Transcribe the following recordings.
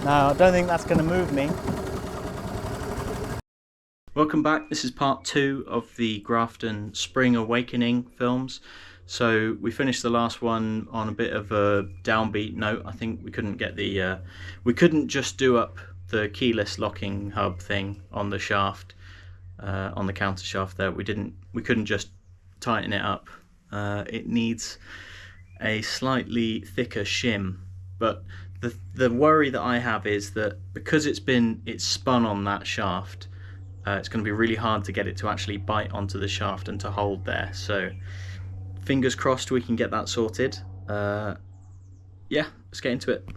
No, I don't think that's going to move me. Welcome back. This is part 2 of the Grafton Spring Awakening films. So we finished the last one on a bit of a downbeat note. I think we couldn't get we couldn't just do up the keyless locking hub thing on the shaft, on the counter shaft there. We couldn't just tighten it up. It needs a slightly thicker shim, but the worry that I have is that because it's spun on that shaft, it's going to be really hard to get it to actually bite onto the shaft and to hold there. So fingers crossed we can get that sorted. Yeah, let's get into it.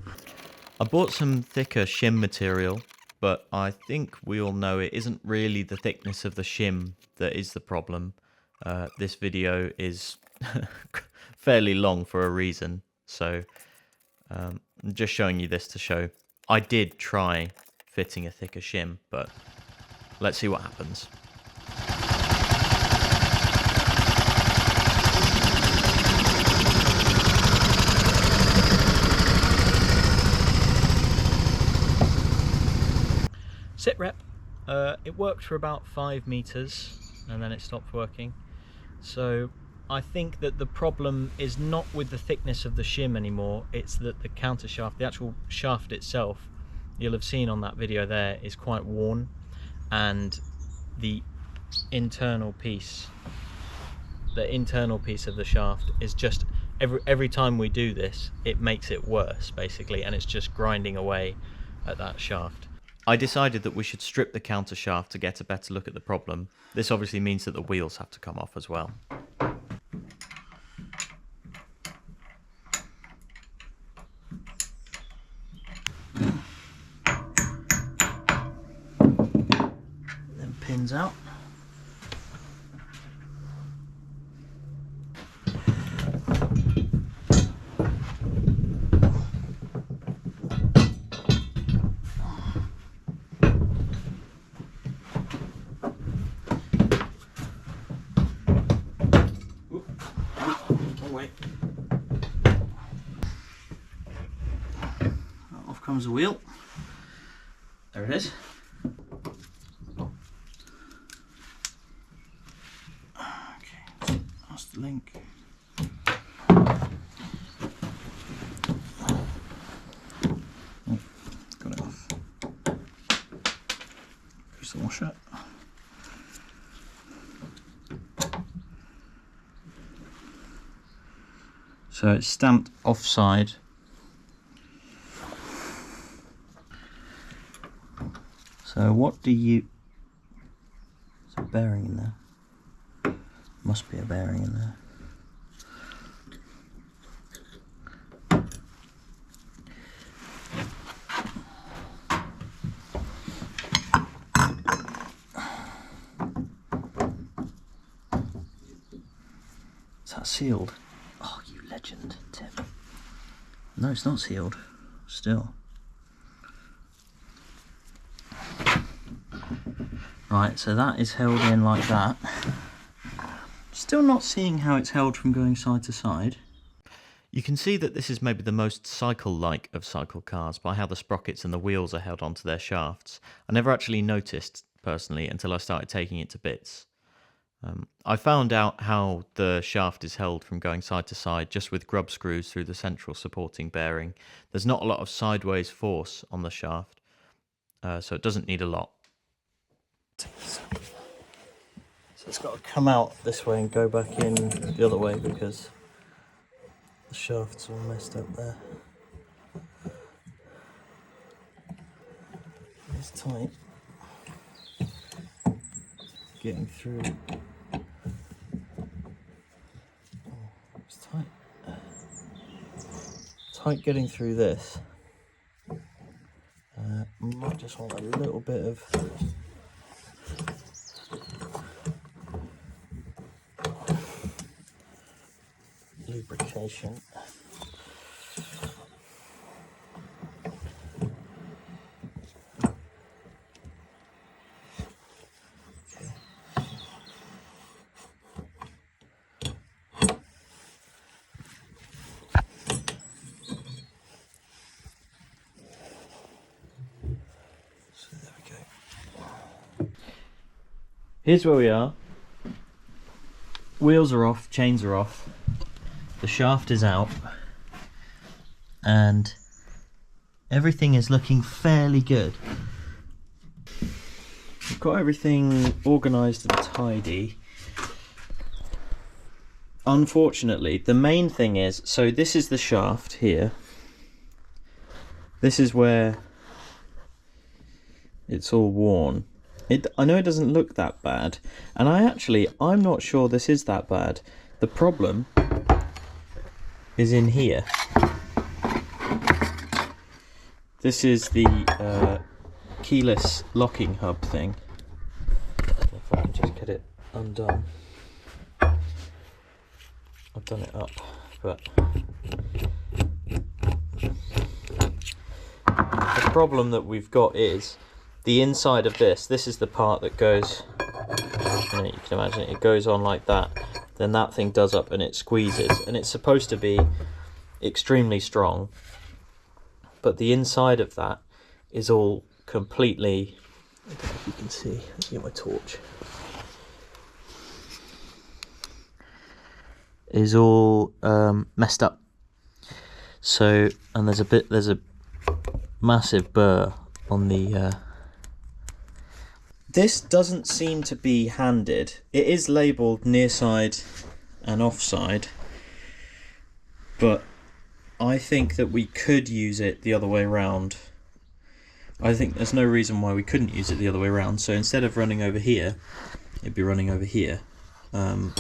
I bought some thicker shim material, but I think we all know it isn't really the thickness of the shim that is the problem. This video is fairly long for a reason, so I'm just showing you this to show I did try fitting a thicker shim, but let's see what happens. Sit rep. It worked for about 5 meters and then it stopped working. So I think that the problem is not with the thickness of the shim anymore, it's that the counter shaft, the actual shaft itself, you'll have seen on that video there, is quite worn, and the internal piece of the shaft is just, every time we do this it makes it worse basically, and it's just grinding away at that shaft. I decided that we should strip the counter shaft to get a better look at the problem. This obviously means that the wheels have to come off as well. Then pins out. Off comes the wheel. There it is. Okay, that's the link. Oh, got it off. Push the washer. So it's stamped offside. So what do you... There's a bearing in there. Must be a bearing in there. Is that sealed? Oh, you legend, Tim. No, it's not sealed. Still. Right, so that is held in like that. Still not seeing how it's held from going side to side. You can see that this is maybe the most cycle-like of cycle cars by how the sprockets and the wheels are held onto their shafts. I never actually noticed, personally, until I started taking it to bits. I found out how the shaft is held from going side to side just with grub screws through the central supporting bearing. There's not a lot of sideways force on the shaft, so it doesn't need a lot. So it's got to come out this way and go back in the other way because the shaft's all messed up there. It's tight. Getting through. It's tight. Tight getting through this. Might just want a little bit of lubrication. here's where we are. Wheels are off, chains are off, the shaft is out, and everything is looking fairly good. We've got everything organised and tidy. Unfortunately, the main thing is, so this is the shaft here. This is where it's all worn. I know it doesn't look that bad, and I'm not sure this is that bad. The problem is in here. This is the keyless locking hub thing. If I can just get it undone. I've done it up, but the problem that we've got is the inside of this is the part that goes, you can imagine it goes on like that, then that thing does up and it squeezes, and it's supposed to be extremely strong, but the inside of that is all completely, I don't know if you can see, let me get my torch, is all messed up. So, and there's a massive burr on the this doesn't seem to be handed. It is labelled near side and offside, but I think that we could use it the other way around. I think there's no reason why we couldn't use it the other way around. So instead of running over here, it'd be running over here on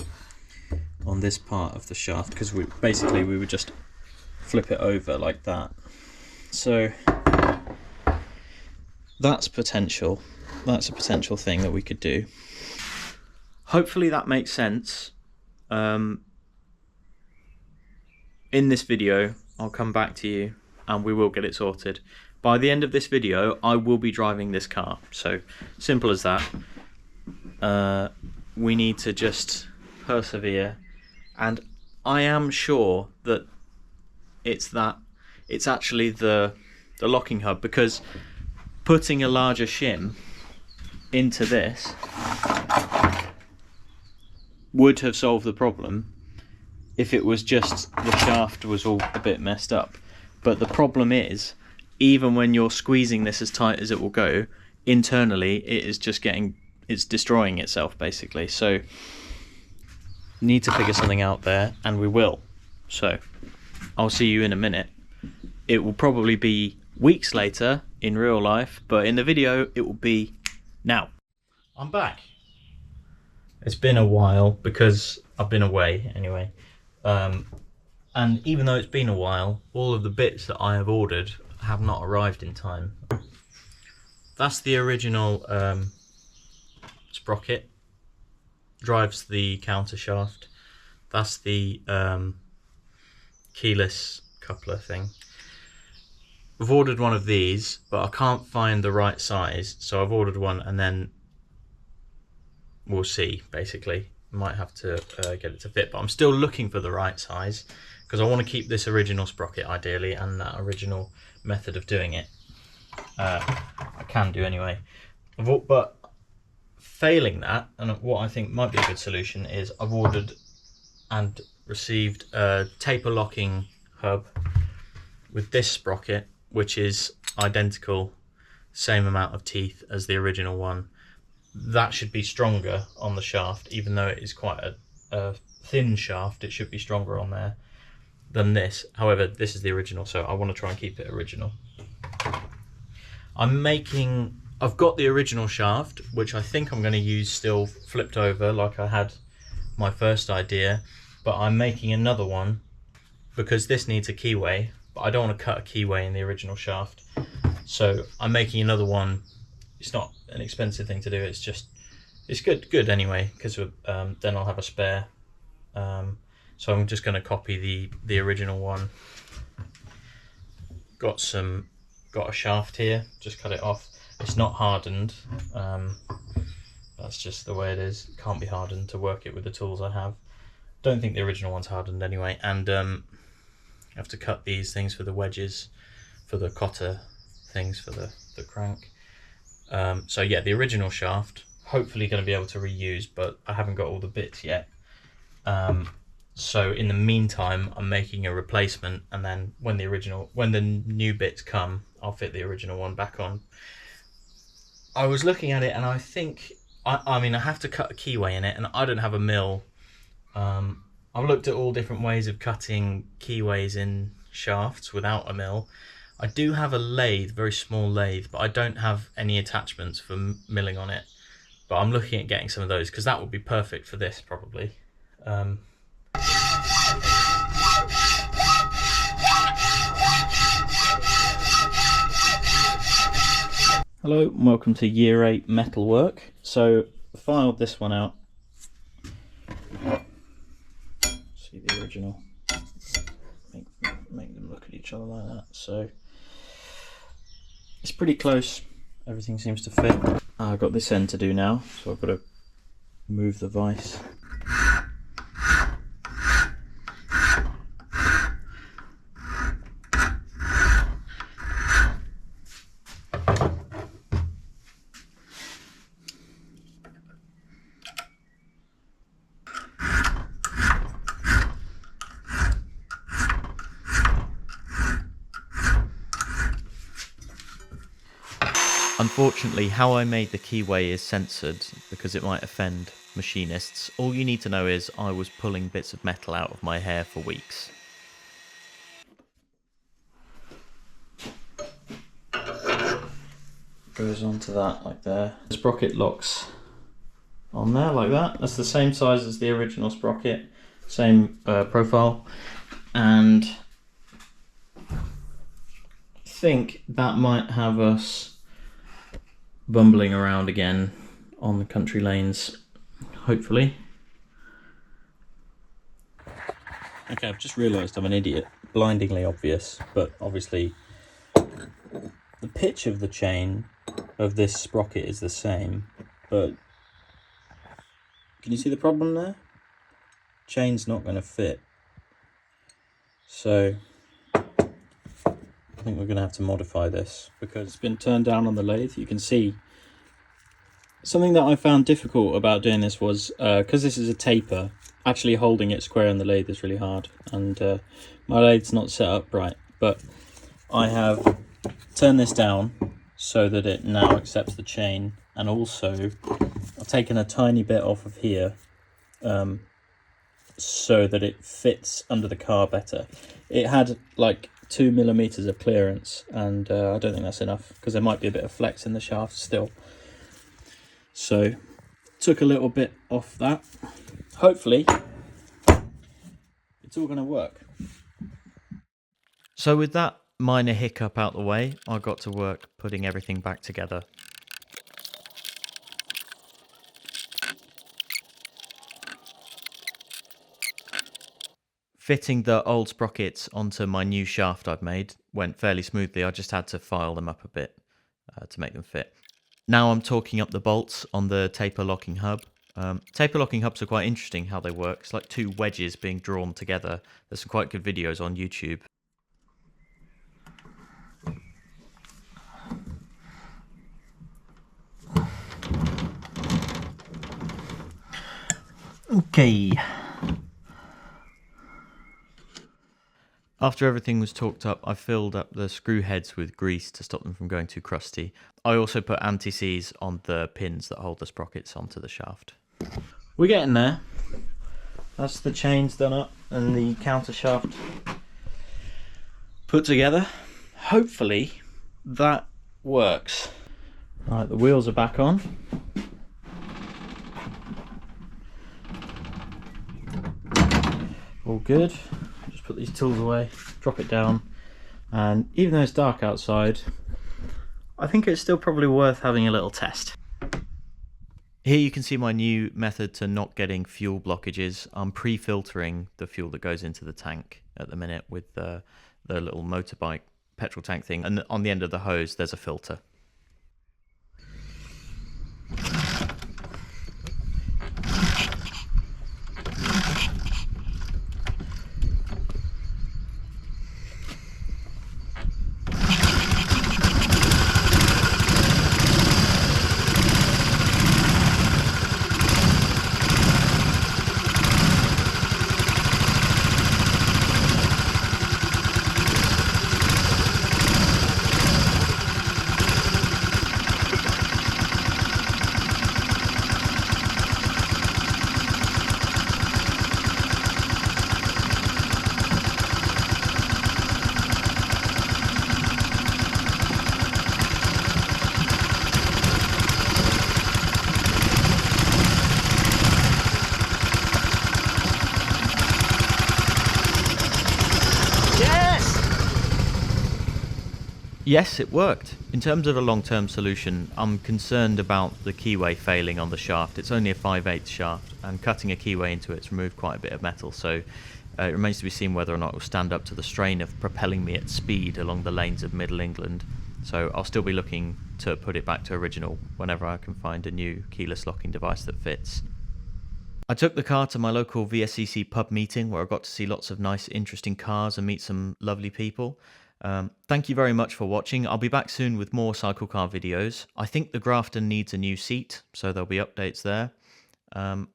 this part of the shaft, because we would just flip it over like that. So that's potential. That's a potential thing that we could do. Hopefully that makes sense. In this video, I'll come back to you and we will get it sorted. By the end of this video, I will be driving this car. So simple as that. We need to just persevere, and I am sure that it's actually the locking hub, because putting a larger shim into this would have solved the problem if it was just the shaft was all a bit messed up. But the problem is, even when you're squeezing this as tight as it will go, internally it's destroying itself basically. So need to figure something out there, and we will. So I'll see you in a minute. It will probably be weeks later in real life, but in the video it will be now. I'm back. It's been a while because I've been away anyway, and even though it's been a while, all of the bits that I have ordered have not arrived in time. That's the original sprocket, drives the counter shaft. That's the keyless coupler thing. I've ordered one of these, but I can't find the right size, so I've ordered one, and then we'll see. Basically, might have to get it to fit, but I'm still looking for the right size because I want to keep this original sprocket ideally, and that original method of doing it. I can do anyway, but failing that, and what I think might be a good solution is I've ordered and received a taper locking hub with this sprocket, which is identical, same amount of teeth as the original one. That should be stronger on the shaft, even though it is quite a thin shaft. It should be stronger on there than this. However, this is the original, so I want to try and keep it original. I've got the original shaft, which I think I'm going to use still flipped over like I had my first idea, but I'm making another one because this needs a keyway, but I don't want to cut a keyway in the original shaft. So I'm making another one. It's not an expensive thing to do, it's good anyway, because then I'll have a spare. So I'm just going to copy the original one. Got a shaft here, just cut it off. It's not hardened, that's just the way it is. It can't be hardened to work it with the tools I have. Don't think the original one's hardened anyway, and I have to cut these things for the wedges, for the cotter things for the crank. So yeah, the original shaft hopefully going to be able to reuse, but I haven't got all the bits yet. So in the meantime, I'm making a replacement, and then when the new bits come, I'll fit the original one back on. I was looking at it, and I think, I mean, I have to cut a keyway in it, and I don't have a mill. I've looked at all different ways of cutting keyways in shafts without a mill. I do have a lathe, very small lathe, but I don't have any attachments for milling on it. But I'm looking at getting some of those, because that would be perfect for this, probably. Hello and welcome to Year 8 Metalwork. So I filed this one out. See the original. Make them look at each other like that. So it's pretty close. Everything seems to fit. I've got this end to do now, so I've got to move the vise. Unfortunately, how I made the keyway is censored because it might offend machinists. All you need to know is I was pulling bits of metal out of my hair for weeks. Goes onto that like there. The sprocket locks on there like that. That's the same size as the original sprocket, same profile, and I think that might have us bumbling around again on the country lanes, hopefully. Okay, I've just realised I'm an idiot. Blindingly obvious, but obviously the pitch of the chain of this sprocket is the same, but can you see the problem there? Chain's not going to fit. So I think we're going to have to modify this because it's been turned down on the lathe. You can see something that I found difficult about doing this was because this is a taper, actually holding it square on the lathe is really hard, and my lathe's not set up right, but I have turned this down so that it now accepts the chain, and also I've taken a tiny bit off of here so that it fits under the car better. It had like 2 millimeters of clearance, and I don't think that's enough because there might be a bit of flex in the shaft still. So took a little bit off that. Hopefully it's all going to work. So with that minor hiccup out the way, I got to work putting everything back together. Fitting the old sprockets onto my new shaft I've made went fairly smoothly. I just had to file them up a bit to make them fit. Now I'm torquing up the bolts on the taper locking hub. Taper locking hubs are quite interesting how they work. It's like two wedges being drawn together. There's some quite good videos on YouTube. Okay. After everything was torqued up, I filled up the screw heads with grease to stop them from going too crusty. I also put anti-seize on the pins that hold the sprockets onto the shaft. We're getting there. That's the chains done up and the counter shaft put together. Hopefully that works. Right, the wheels are back on. All good. Put these tools away, drop it down, and even though it's dark outside, I think it's still probably worth having a little test. Here you can see my new method to not getting fuel blockages. I'm pre-filtering the fuel that goes into the tank at the minute with the little motorbike petrol tank thing, and on the end of the hose there's a filter. Yes, it worked. In terms of a long-term solution, I'm concerned about the keyway failing on the shaft. It's only a 5/8 shaft, and cutting a keyway into it's removed quite a bit of metal, so it remains to be seen whether or not it will stand up to the strain of propelling me at speed along the lanes of Middle England. So I'll still be looking to put it back to original whenever I can find a new keyless locking device that fits. I took the car to my local VSCC pub meeting where I got to see lots of nice, interesting cars and meet some lovely people. Thank you very much for watching. I'll be back soon with more cycle car videos. I think the Grafton needs a new seat, so there'll be updates there.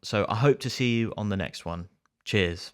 So I hope to see you on the next one. Cheers.